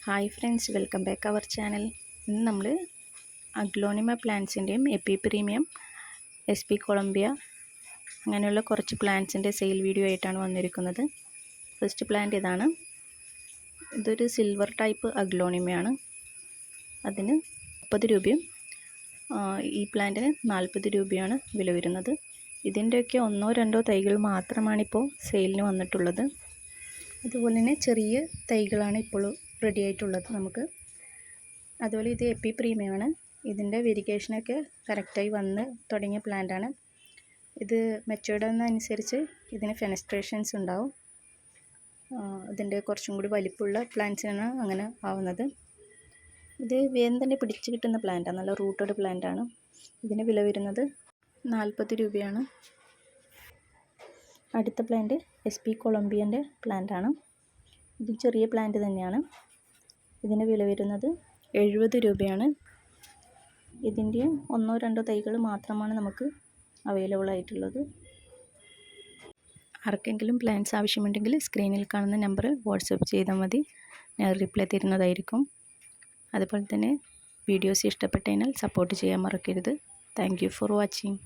Hi friends, welcome back our channel. ഇന്ന് നമ്മൾ aglaonema പ്ലാന്റ്സിൻ്റെയും എപ്പി പ്രീമിയം, SP കൊളംബിയ അങ്ങനെയുള്ള കുറച്ച് പ്ലാന്റ്സിൻ്റെ സെയിൽ വീഡിയോ ആയിട്ടാണ് വന്നിരിക്കുന്നത്. ഫസ്റ്റ് പ്ലാന്റ് ഇതാണ്. ഇതൊരു സിൽവർ ടൈപ്പ് അഗ്ലോണിമയാണ്. അതിന് 30 രൂപയും ഈ പ്ലാന്റിന് 40 രൂപയാണ് വില വരുന്നത്. ഇതിൻ്റെയൊക്കെ 1-2 തൈകൾ മാത്രമാണിപ്പോൾ സെയിലിന് വന്നിട്ടുള്ളത്. അതുപോലെ തന്നെ ചെറിയ തൈകളാണ് ഇപ്പോൾ റെഡി ആയിട്ടുള്ളത് നമുക്ക്. അതുപോലെ ഇത് എപ്പി പ്രീമിയമാണ്. ഇതിൻ്റെ വെരിഗേഷനൊക്കെ കറക്റ്റായി വന്ന് തുടങ്ങിയ പ്ലാന്റാണ്. ഇത് മെച്ചൂർഡ് ആവുന്നതനുസരിച്ച് ഇതിന് ഫെനസ്ട്രേഷൻസ് ഉണ്ടാവും. ഇതിൻ്റെ കുറച്ചും കൂടി വലിപ്പമുള്ള പ്ലാന്റ്സിനാണ് അങ്ങനെ ആവുന്നത്. ഇത് വേഗം തന്നെ പിടിച്ച് കിട്ടുന്ന പ്ലാന്റാണ്, നല്ല റൂട്ടഡ് പ്ലാന്റാണ്. ഇതിന് വില വരുന്നത് 40 രൂപയാണ്. അടുത്ത പ്ലാന്റ് SP കൊളംബിയൻ്റെ പ്ലാന്റാണ്. ഇത് ചെറിയ പ്ലാന്റ് തന്നെയാണ്. ഇതിന് വില വരുന്നത് 70 രൂപയാണ്. ഇതിൻ്റെ 1-2 തൈകൾ മാത്രമാണ് നമുക്ക് അവൈലബിൾ ആയിട്ടുള്ളത്. ആർക്കെങ്കിലും പ്ലാന്റ്സ് ആവശ്യമുണ്ടെങ്കിൽ സ്ക്രീനിൽ കാണുന്ന നമ്പറിൽ വാട്സപ്പ് ചെയ്താൽ മതി, ഞാൻ റിപ്ലൈ തരുന്നതായിരിക്കും. അതുപോലെ തന്നെ വീഡിയോസ് ഇഷ്ടപ്പെട്ടതിനാൽ സപ്പോർട്ട് ചെയ്യാൻ മറക്കരുത്. Thank you for watching.